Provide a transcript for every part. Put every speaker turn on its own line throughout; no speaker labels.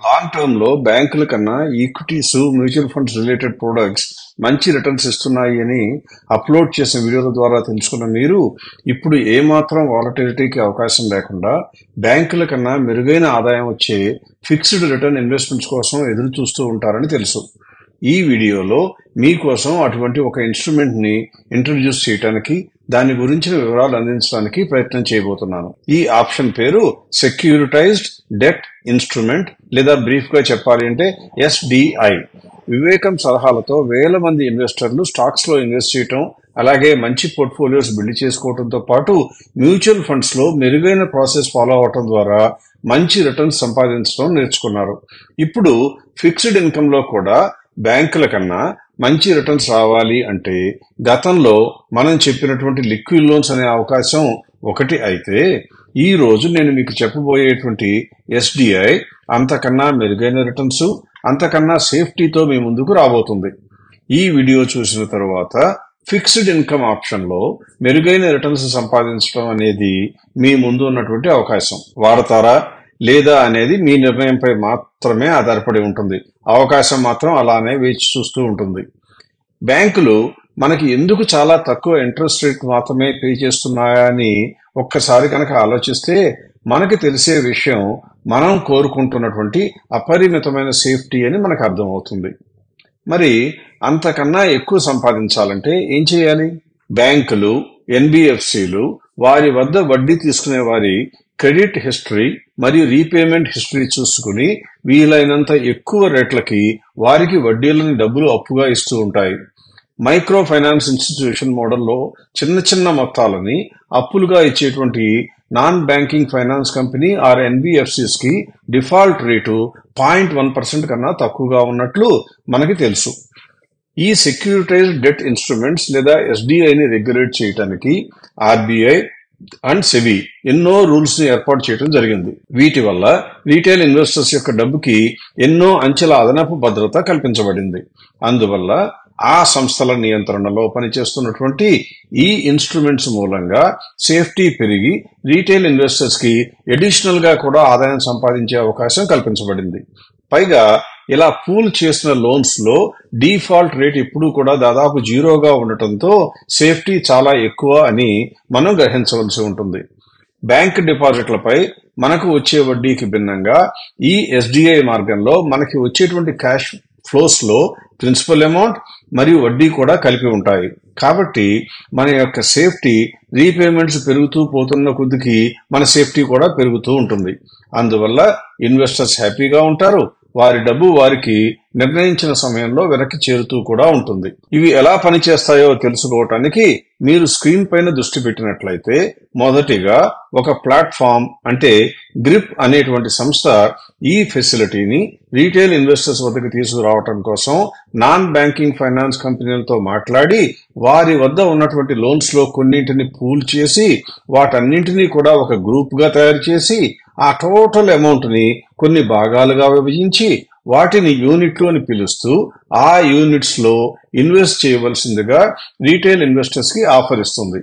Long term లో బ్యాంకుల కన్నా equities, mutual funds related products మంచి రిటర్న్స్ ఇస్తున్నాయి అని అప్లోడ్ చేసిన వీడియోల ద్వారా తెలుసుకున్న మీరు ఇప్పుడు ఏమాత్రం వాలటిలిటీకి అవకాశం లేకుండా బ్యాంకుల కన్నా మెరుగైన ఆదాయం వచ్చే ఫిక్స్డ్ రిటర్న్ ఇన్వెస్ట్మెంట్స్ కోసం ఎదురు చూస్తూ ఉంటారని తెలుసు. ఈ వీడియోలో మీకోసం అటువంటి ఒక ఇన్స్ట్రుమెంట్ ని ఇంట్రడ్యూస్ చేయడానికి, దాని గురించిన వివరాలు అందించడానికి ప్రయత్నం చేయబోతున్నాను. ఈ ఆప్షన్ పేరు సెక్యూరిటైజ్డ్ డెట్ ఇన్స్ట్రుమెంట్, లేదా బ్రీఫ్ గా చెప్పాలి అంటే SDI. వివేకం సలహాలతో వేల మంది ఇన్వెస్టర్లు స్టాక్స్ లో ఇన్వెస్ట్ చేయటం, అలాగే మంచి పోర్ట్ఫోలియోస్ బిల్డ్ చేసుకోవడంతో పాటు మ్యూచువల్ ఫండ్స్ లో మెరుగైన ప్రాసెస్ ఫాలో అవటం ద్వారా మంచి రిటర్న్స్ సంపాదించడం నేర్చుకున్నారు. ఇప్పుడు ఫిక్స్డ్ ఇన్కమ్ లో కూడా బ్యాంకుల కన్నా మంచి రిటర్న్స్ రావాలి అంటే గతంలో మనం చెప్పినటువంటి లిక్విడ్ లోన్స్ అనే అవకాశం ఒకటి అయితే, ఈ రోజు నేను మీకు చెప్పబోయేటువంటి SDI అంతకన్నా మెరుగైన రిటర్న్స్, అంతకన్నా సేఫ్టీతో మీ ముందుకు రాబోతుంది. ఈ వీడియో చూసిన తరువాత ఫిక్స్డ్ ఇన్కమ్ ఆప్షన్ లో మెరుగైన రిటర్న్స్ సంపాదించడం అనేది మీ ముందు ఉన్నటువంటి అవకాశం. వాడతారా లేదా అనేది మీ నిర్ణయంపై మాత్రమే ఆధారపడి ఉంటుంది. అవకాశం మాత్రం అలానే వేచి చూస్తూ ఉంటుంది. బ్యాంకులు మనకి ఎందుకు చాలా తక్కువ ఇంట్రెస్ట్ రేట్ మాత్రమే పే చేస్తున్నాయని ఒక్కసారి కనుక ఆలోచిస్తే మనకి తెలిసే విషయం మనం కోరుకుంటున్నటువంటి అపరిమితమైన సేఫ్టీ అని మనకు అర్థమవుతుంది. మరి అంతకన్నా ఎక్కువ సంపాదించాలంటే ఏం చేయాలి? బ్యాంకులు, NBFCలు వారి వద్ద వడ్డీ తీసుకునే వారి క్రెడిట్ హిస్టరీ మరియు రీపేమెంట్ హిస్టరీ చూసుకుని వీలైనంత ఎక్కువ రేట్లకి వారికి వడ్డీలని డబ్బులు అప్పుగా ఇస్తూ ఉంటాయి. మైక్రో ఫైనాన్స్ ఇన్స్టిట్యూషన్ మోడల్లో చిన్న చిన్న మొత్తాలని అప్పులుగా ఇచ్చేటువంటి non banking finance company NBFCs కి డిఫాల్ట్ రేటు 0.1% కన్నా తక్కువగా ఉన్నట్లు మనకి తెలుసు. ఈ సెక్యూరిటైజ్డ్ డెట్ ఇన్స్ట్రుమెంట్స్ లేదా SDIని రెగ్యులేట్ చేయడానికి RBI అండ్ SEBI ఎన్నో రూల్స్ ని ఏర్పాటు చేయడం జరిగింది. వీటి వల్ల రీటైల్ ఇన్వెస్టర్స్ యొక్క డబ్బుకి ఎన్నో అంచెల అదనపు భద్రత కల్పించబడింది. అందువల్ల ఆ సంస్థల నియంత్రణలో పనిచేస్తున్నటువంటి ఈ ఇన్స్ట్రుమెంట్స్ మూలంగా సేఫ్టీ పెరిగి రీటైల్ ఇన్వెస్టర్స్ కి అడిషనల్ గా కూడా ఆదాయం సంపాదించే అవకాశం కల్పించబడింది. పైగా ఇలా పూల్ చేసిన లోన్స్ లో డిఫాల్ట్ రేట్ ఎప్పుడూ కూడా దాదాపు 0గా ఉండటంతో సేఫ్టీ చాలా ఎక్కువ అని మనం గ్రహించవలసి ఉంటుంది. బ్యాంక్ డిపాజిట్లపై మనకు వచ్చే వడ్డీకి భిన్నంగా ఈ SDI మార్గంలో మనకి వచ్చేటువంటి క్యాష్ ఫ్లోస్ లో ప్రిన్సిపల్ అమౌంట్ మరియు వడ్డీ కూడా కలిపి ఉంటాయి. కాబట్టి మన యొక్క సేఫ్టీ రీపేమెంట్స్ పెరుగుతూ పోతున్న కొద్దికి మన సేఫ్టీ కూడా పెరుగుతూ ఉంటుంది. అందువల్ల ఇన్వెస్టర్స్ హ్యాపీగా ఉంటారు. వారి డబ్బు వారికి నిర్ణయించిన సమయంలో వెనక్కి చేరుతూ కూడా ఉంటుంది. ఇవి ఎలా పనిచేస్తాయో తెలుసుకోవటానికి మీరు స్క్రీన్ పైన దృష్టి పెట్టినట్లయితే, మొదటిగా ఒక ప్లాట్ఫామ్ అంటే గ్రిప్ అనేటువంటి సంస్థ ఈ ఫెసిలిటీని రీటైల్ ఇన్వెస్టర్స్ వద్దకు తీసుకురావటం కోసం నాన్ బ్యాంకింగ్ ఫైనాన్స్ కంపెనీలతో మాట్లాడి వారి వద్ద ఉన్నటువంటి లోన్స్ లో కొన్నింటిని పూల్ చేసి వాటన్నింటినీ కూడా ఒక గ్రూప్ గా తయారు చేసి ఆ టోటల్ అమౌంట్ ని కొన్ని భాగాలుగా విభజించి వాటిని యూనిట్లు అని పిలుస్తూ ఆ యూనిట్స్ లో ఇన్వెస్ట్ చేయవలసిందిగా రీటైల్ ఇన్వెస్టర్స్ కి ఆఫర్ ఇస్తుంది.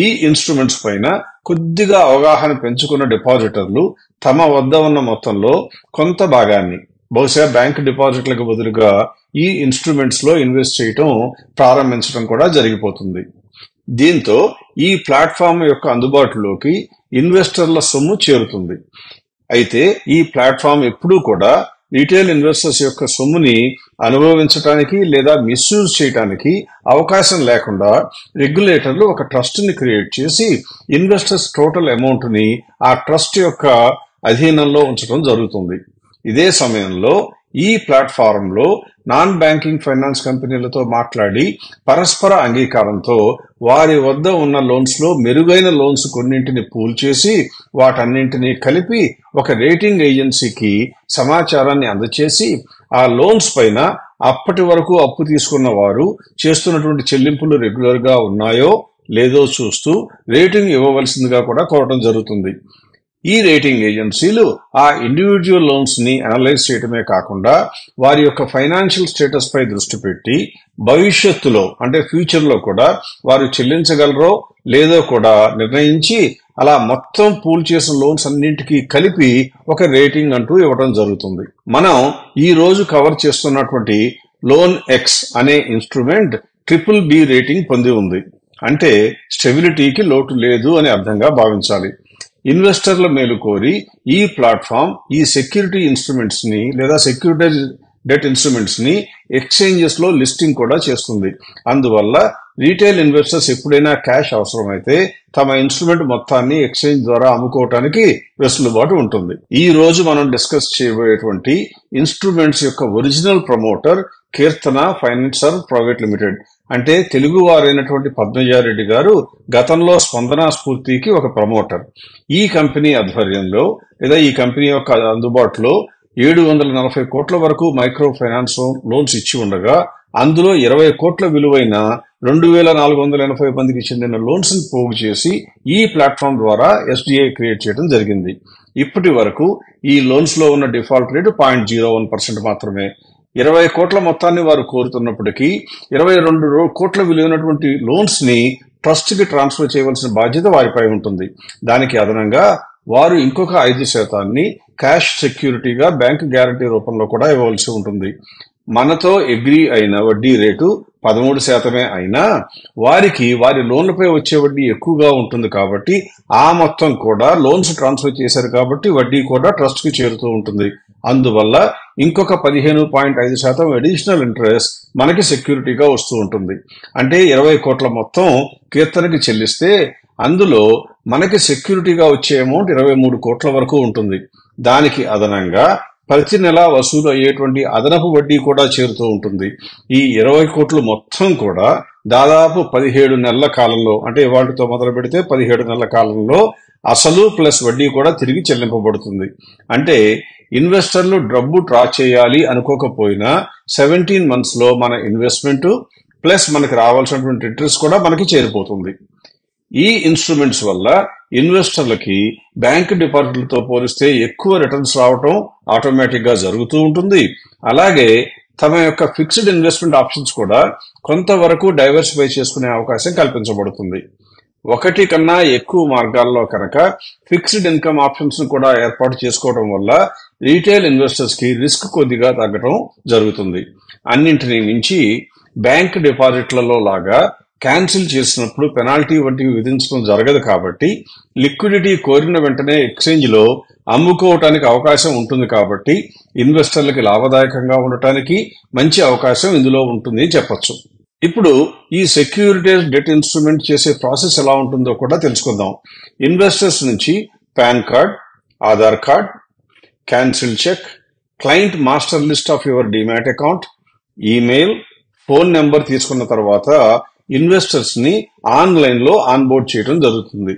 ఈ ఇన్స్ట్రుమెంట్స్ పైన కొద్దిగా అవగాహన పెంచుకున్న డిపాజిటర్లు తమ వద్ద ఉన్న మొత్తంలో కొంత భాగాన్ని, బహుశా బ్యాంక్ డిపాజిట్లకు బదులుగా ఈ ఇన్స్ట్రుమెంట్స్ లో ఇన్వెస్ట్ చేయటం ప్రారంభించడం కూడా జరిగిపోతుంది. దీంతో ఈ ప్లాట్ఫామ్ యొక్క అందుబాటులోకి ఇన్వెస్టర్ల సొమ్ము చేరుతుంది. అయితే ఈ ప్లాట్ఫామ్ ఎప్పుడూ కూడా రీటైల్ ఇన్వెస్టర్స్ యొక్క సొమ్ముని అనుభవించడానికి లేదా మిస్యూజ్ చేయడానికి అవకాశం లేకుండా రెగ్యులేటర్లు ఒక ట్రస్ట్ ని క్రియేట్ చేసి ఇన్వెస్టర్స్ టోటల్ అమౌంట్ ని ఆ ట్రస్ట్ యొక్క అధీనంలో ఉంచడం జరుగుతుంది. ఇదే సమయంలో ఈ ప్లాట్ఫారం లో నాన్ బ్యాంకింగ్ ఫైనాన్స్ కంపెనీలతో మాట్లాడి పరస్పర అంగీకారంతో వారి వద్ద ఉన్న లోన్స్ లో మెరుగైన లోన్స్ కొన్నింటిని పూల్ చేసి వాటన్నింటినీ కలిపి ఒక రేటింగ్ ఏజెన్సీకి సమాచారాన్ని అందచేసి ఆ లోన్స్ పైన అప్పటి వరకు అప్పు తీసుకున్న వారు చేస్తున్నటువంటి చెల్లింపులు రెగ్యులర్ గా ఉన్నాయో లేదో చూస్తూ రేటింగ్ ఇవ్వవలసిందిగా కూడా కోరడం జరుగుతుంది. ఈ రేటింగ్ ఏజెన్సీలు ఆ ఇండివిజువల్ లోన్స్ ని అనలైజ్ చేయడమే కాకుండా వారి యొక్క ఫైనాన్షియల్ స్టేటస్ పై దృష్టి పెట్టి భవిష్యత్తులో అంటే ఫ్యూచర్ లో కూడా వారు చెల్లించగలరో లేదో కూడా నిర్ణయించి అలా మొత్తం పూల్ చేసిన లోన్స్ అన్నింటికీ కలిపి ఒక రేటింగ్ అంటూ ఇవ్వడం జరుగుతుంది. మనం ఈ రోజు కవర్ చేస్తున్నటువంటి లోన్ ఎక్స్ అనే ఇన్స్ట్రుమెంట్ BBB రేటింగ్ పొంది ఉంది. అంటే స్టెబిలిటీకి లోటు లేదు అని అర్థంగా భావించాలి. ఇన్వెస్టర్ల మేలు కోరి ఈ ప్లాట్ఫామ్ ఈ సెక్యూరిటీ ఇన్స్ట్రుమెంట్స్ ని లేదా సెక్యూరిటైజ్ డెట్ ఇన్స్ట్రుమెంట్స్ ని ఎక్స్చేంజెస్ లో లిస్టింగ్ కూడా చేస్తుంది. అందువల్ల రీటైల్ ఇన్వెస్టర్స్ ఎప్పుడైనా క్యాష్ అవసరమైతే తమ ఇన్స్ట్రుమెంట్ మొత్తాన్ని ఎక్స్చేంజ్ ద్వారా అమ్ముకోవటానికి వెసులుబాటు ఉంటుంది. ఈ రోజు మనం డిస్కస్ చేయబోయేటువంటి ఇన్స్ట్రుమెంట్స్ యొక్క ఒరిజినల్ ప్రమోటర్ కీర్తన ఫైనాన్సర్ ప్రైవేట్ లిమిటెడ్. అంటే తెలుగు వారైనటువంటి పద్మజారెడ్డి గారు గతంలో స్పందన స్ఫూర్తికి ఒక ప్రమోటర్. ఈ కంపెనీ ఆధ్వర్యంలో లేదా ఈ కంపెనీ యొక్క అందుబాటులో 740 కోట్ల వరకు మైక్రో ఫైనాన్స్ లోన్స్ ఇచ్చి ఉండగా అందులో 20 కోట్ల విలువైన 2480 మందికి చెందిన లోన్స్ ని పోగు చేసి ఈ ప్లాట్ఫామ్ ద్వారా SDI క్రియేట్ చేయడం జరిగింది. ఇప్పటి వరకు ఈ లోన్స్ లో ఉన్న డిఫాల్ట్ రేటు 0.01% మాత్రమే. 20 కోట్ల మొత్తాన్ని వారు కోరుతున్నప్పటికీ 22 కోట్ల విలువైనటువంటి లోన్స్ ని ట్రస్ట్ కి ట్రాన్స్ఫర్ చేయవలసిన బాధ్యత వారిపై ఉంటుంది. దానికి అదనంగా వారు ఇంకొక 5% క్యాష్ సెక్యూరిటీగా బ్యాంకు గ్యారంటీ రూపంలో కూడా ఇవ్వవలసి ఉంటుంది. మనతో అగ్రీ అయిన వడ్డీ రేటు 13% అయినా వారికి వారి లోన్లపై వచ్చే వడ్డీ ఎక్కువగా ఉంటుంది కాబట్టి ఆ మొత్తం కూడా లోన్స్ ట్రాన్స్ఫర్ చేశారు కాబట్టి వడ్డీ కూడా ట్రస్ట్ కి చేరుతూ ఉంటుంది. అందువల్ల ఇంకొక 15.5% అడిషనల్ ఇంట్రెస్ట్ మనకి సెక్యూరిటీగా వస్తూ ఉంటుంది. అంటే 20 కోట్ల మొత్తం కీర్తనకి చెల్లిస్తే అందులో మనకి సెక్యూరిటీగా వచ్చే అమౌంట్ 23 కోట్ల వరకు ఉంటుంది. దానికి అదనంగా ప్రతి నెల వసూలు అయ్యేటువంటి అదనపు వడ్డీ కూడా చేరుతూ ఉంటుంది. ఈ 20 కోట్లు మొత్తం కూడా దాదాపు 17 నెలల కాలంలో అంటే వాటితో మొదలు పెడితే 17 నెలల కాలంలో అసలు ప్లస్ వడ్డీ కూడా తిరిగి చెల్లింపబడుతుంది. అంటే ఇన్వెస్టర్లు డబ్బు డ్రా చేయాలి అనుకోకపోయినా 17 months లో మన ఇన్వెస్ట్మెంట్ ప్లస్ మనకి రావాల్సినటువంటి ఇంట్రెస్ట్ కూడా మనకి చేరిపోతుంది. ఈ ఇన్స్ట్రుమెంట్స్ వల్ల ఇన్వెస్టర్లకి బ్యాంక్ డిపాజిట్లతో పోలిస్తే ఎక్కువ రిటర్న్స్ రావటం ఆటోమేటిక్ గా జరుగుతూ ఉంటుంది. అలాగే తమ యొక్క ఫిక్స్డ్ ఇన్వెస్ట్మెంట్ ఆప్షన్స్ కూడా కొంతవరకు డైవర్సిఫై చేసుకునే అవకాశం కల్పించబడుతుంది. ఒకటి కన్నా ఎక్కువ మార్గాల్లో కనుక ఫిక్స్డ్ ఇన్కమ్ ఆప్షన్స్ ను కూడా ఏర్పాటు చేసుకోవడం వల్ల రీటైల్ ఇన్వెస్టర్స్ కి రిస్క్ కొద్దిగా తగ్గడం జరుగుతుంది. అన్నింటినీ మించి బ్యాంక్ డిపాజిట్లలో లాగా క్యాన్సిల్ చేసినప్పుడు పెనాల్టీ వంటివి విధించడం జరగదు కాబట్టి లిక్విడిటీ కోరిన వెంటనే ఎక్స్చేంజ్ లో అమ్ముకోవటానికి అవకాశం ఉంటుంది. కాబట్టి ఇన్వెస్టర్లకి లాభదాయకంగా ఉండటానికి మంచి అవకాశం ఇందులో ఉంటుంది చెప్పొచ్చు. ఇప్పుడు ఈ సెక్యూరిటైజ్ డెట్ ఇన్స్ట్రుమెంట్ చేసే ప్రాసెస్ ఎలా ఉంటుందో కూడా తెలుసుకుందాం. ఇన్వెస్టర్స్ నుంచి pan card, Aadhaar card, cancel cheque, client master list of your demat account, email, phone number తీసుకున్న తర్వాత ఇన్వెస్టర్స్ ని ఆన్లైన్ లో ఆన్బోర్డ్ చేయడం జరుగుతుంది.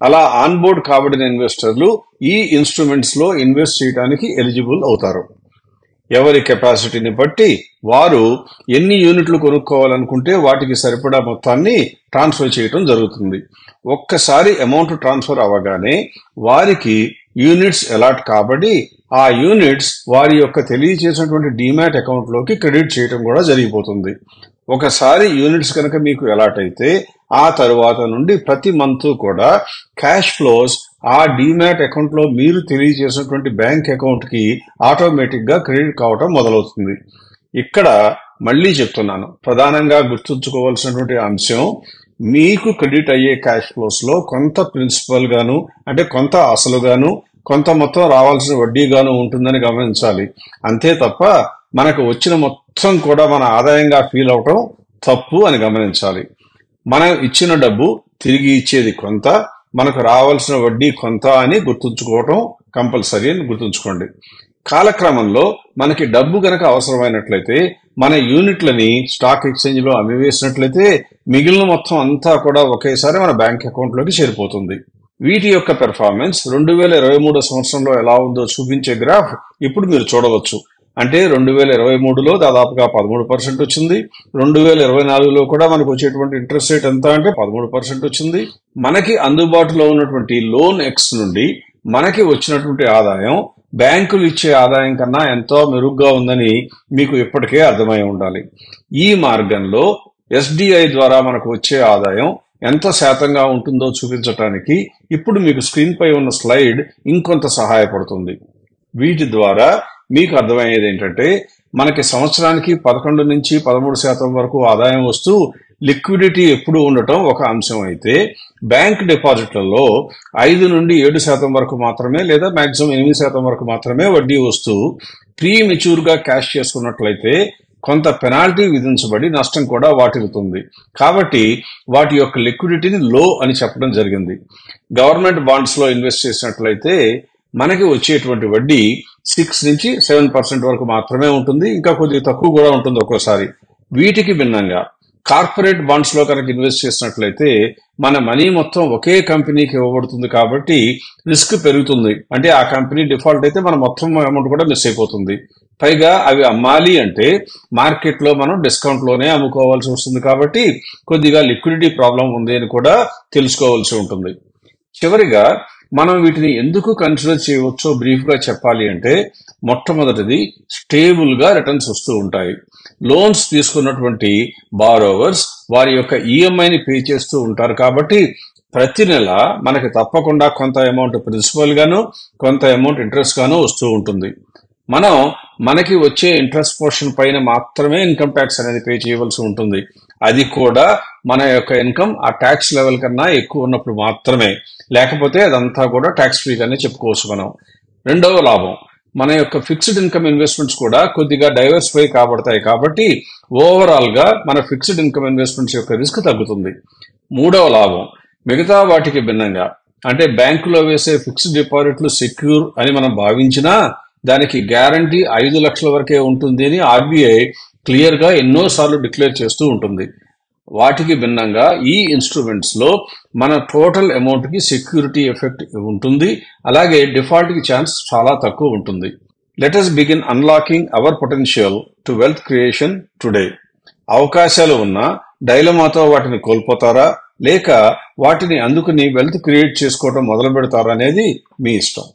అలా ఆన్బోర్డ్ కాబడిన ఇన్వెస్టర్లు ఈ ఇన్స్ట్రుమెంట్స్ లో ఇన్వెస్ట్ చేయడానికి ఎలిజిబుల్ అవుతారు. ఎవరి కెపాసిటీని బట్టి వారు ఎన్ని యూనిట్లు కొనుక్కోవాలనుకుంటే వాటికి సరిపడా మొత్తాన్ని ట్రాన్స్ఫర్ చేయడం జరుగుతుంది. ఒక్కసారి అమౌంట్ ట్రాన్స్ఫర్ అవ్వగానే వారికి యూనిట్స్ అలాట్ కాబడి ఆ యూనిట్స్ వారి యొక్క తెలియజేసినటువంటి డిమాట్ అకౌంట్ లోకి క్రెడిట్ చేయడం కూడా జరిగిపోతుంది. ఒకసారి యూనిట్స్ కనుక మీకు అలాట్ అయితే ఆ తరువాత నుండి ప్రతి మంత్ కూడా క్యాష్ ఫ్లోస్ ఆ డిమాట్ అకౌంట్ లో మీరు తెలియజేసినటువంటి బ్యాంక్ అకౌంట్ కి ఆటోమేటిక్ గా క్రెడిట్ కావటం మొదలవుతుంది. ఇక్కడ మళ్ళీ చెప్తున్నాను, ప్రధానంగా గుర్తుంచుకోవాల్సినటువంటి అంశం మీకు క్రెడిట్ అయ్యే క్యాష్ ఫ్లోస్ లో కొంత ప్రిన్సిపల్ గాను అంటే కొంత అసలుగాను కొంత మొత్తం రావాల్సిన వడ్డీగాను ఉంటుందని గమనించాలి. అంతే తప్ప మనకు వచ్చిన మొత్తం కూడా మన ఆదాయంగా ఫీల్ అవటం తప్పు అని గమనించాలి. మనం ఇచ్చిన డబ్బు తిరిగి ఇచ్చేది కొంత, మనకు రావాల్సిన వడ్డీ కొంత అని గుర్తుంచుకోవటం కంపల్సరీ అని గుర్తుంచుకోండి. కాలక్రమంలో మనకి డబ్బు గనక అవసరమైనట్లయితే మన యూనిట్లని స్టాక్ ఎక్స్చేంజ్ లో అమ్మివేసినట్లయితే మిగిలిన మొత్తం అంతా కూడా ఒకేసారి మన బ్యాంక్ అకౌంట్ లోకి చేరిపోతుంది. వీటి యొక్క పెర్ఫార్మెన్స్ 2023 సంవత్సరంలో ఎలా ఉందో చూపించే గ్రాఫ్ ఇప్పుడు మీరు చూడవచ్చు. అంటే 2023లో దాదాపుగా 13% వచ్చింది. 2024లో కూడా మనకు వచ్చేటువంటి ఇంట్రెస్ట్ రేట్ ఎంత అంటే 13% వచ్చింది. మనకి అందుబాటులో ఉన్నటువంటి లోన్ ఎక్స్ నుండి మనకి వచ్చినటువంటి ఆదాయం బ్యాంకులు ఇచ్చే ఆదాయం కన్నా ఎంతో మెరుగ్గా ఉందని మీకు ఇప్పటికే అర్థమై ఉండాలి. ఈ మార్గంలో SDI ద్వారా మనకు వచ్చే ఆదాయం ఎంత శాతంగా ఉంటుందో చూపించడానికి ఇప్పుడు మీకు స్క్రీన్ పై ఉన్న స్లైడ్ ఇంకొంత సహాయపడుతుంది. వీటి ద్వారా మీకు అర్థమయ్యేది ఏంటంటే మనకి సంవత్సరానికి 11 నుంచి 13% వరకు ఆదాయం వస్తూ లిక్విడిటీ ఎప్పుడు ఉండటం ఒక అంశం అయితే, బ్యాంక్ డిపాజిట్లలో 5 నుండి 7% వరకు మాత్రమే లేదా మాక్సిమం 8% వరకు మాత్రమే వడ్డీ వస్తూ ప్రీ మెచ్యూర్ గా క్యాష్ చేసుకున్నట్లయితే కొంత పెనాల్టీ విధించబడి నష్టం కూడా వాటిల్లుతుంది. కాబట్టి వాటి యొక్క లిక్విడిటీని లో అని చెప్పడం జరిగింది. గవర్నమెంట్ బాండ్స్ లో ఇన్వెస్ట్ చేసినట్లయితే మనకి వచ్చేటువంటి వడ్డీ 6 నుంచి 7% వరకు మాత్రమే ఉంటుంది. ఇంకా కొద్దిగా తక్కువ కూడా ఉంటుంది ఒక్కోసారి. వీటికి భిన్నంగా కార్పొరేట్ బాండ్స్ లో కనుక ఇన్వెస్ట్ చేసినట్లయితే మన మనీ మొత్తం ఒకే కంపెనీకి ఇవ్వబడుతుంది కాబట్టి రిస్క్ పెరుగుతుంది. అంటే ఆ కంపెనీ డిఫాల్ట్ అయితే మన మొత్తం అమౌంట్ కూడా మిస్ అయిపోతుంది. పైగా అవి అమ్మాలి అంటే మార్కెట్ లో మనం డిస్కౌంట్ లోనే అమ్ముకోవాల్సి వస్తుంది కాబట్టి కొద్దిగా లిక్విడిటీ ప్రాబ్లం ఉంది అని కూడా తెలుసుకోవాల్సి ఉంటుంది. చివరిగా మనం వీటిని ఎందుకు కన్సిడర్ చేయవచ్చో బ్రీఫ్ గా చెప్పాలి అంటే, మొట్టమొదటిది స్టేబుల్ గా రిటర్న్స్ వస్తూ ఉంటాయి. లోన్స్ తీసుకున్నటువంటి బారోవర్స్ వారి యొక్క ఈఎంఐని పే చేస్తూ ఉంటారు కాబట్టి ప్రతి నెల మనకి తప్పకుండా కొంత అమౌంట్ ప్రిన్సిపల్ గాను కొంత అమౌంట్ ఇంట్రెస్ట్ గాను వస్తూ ఉంటుంది. మనకి వచ్చే ఇంట్రెస్ట్ పోర్షన్ పైన మాత్రమే ఇన్కమ్ ట్యాక్స్ అనేది పే చేయవలసి ఉంటుంది. అది కూడా మన యొక్క ఇన్కమ్ ఆ ట్యాక్స్ లెవెల్ కన్నా ఎక్కువ ఉన్నప్పుడు మాత్రమే, లేకపోతే అదంతా కూడా ట్యాక్స్ ఫ్రీగానే చెప్పుకోవచ్చు మనం. రెండవ లాభం, మన యొక్క ఫిక్స్డ్ ఇన్కమ్ ఇన్వెస్ట్మెంట్స్ కూడా కొద్దిగా డైవర్సిఫై కాబడతాయి కాబట్టి ఓవరాల్ గా మన ఫిక్స్డ్ ఇన్కమ్ ఇన్వెస్ట్మెంట్స్ యొక్క రిస్క్ తగ్గుతుంది. మూడవ లాభం, మిగతా వాటికి భిన్నంగా అంటే బ్యాంకులో వేసే ఫిక్స్డ్ డిపాజిట్లు సెక్యూర్ అని మనం భావించినా దానికి గ్యారంటీ 5 లక్షల వరకే ఉంటుంది అని RBI క్లియర్ గా ఎన్నోసార్లు డిక్లేర్ చేస్తూ ఉంటుంది. వాటికి భిన్నంగా ఈ ఇన్స్ట్రుమెంట్స్ లో మన టోటల్ అమౌంట్ కి సెక్యూరిటీ ఎఫెక్ట్ ఉంటుంది. అలాగే డిఫాల్ట్ కి ఛాన్స్ చాలా తక్కువ ఉంటుంది. Let us begin unlocking our potential to wealth creation today. అవకాశాలు ఉన్న డైలమాతో వాటిని కోల్పోతారా లేక వాటిని అందుకుని వెల్త్ క్రియేట్ చేసుకోవడం మొదలు పెడతారా అనేది మీ ఇష్టం.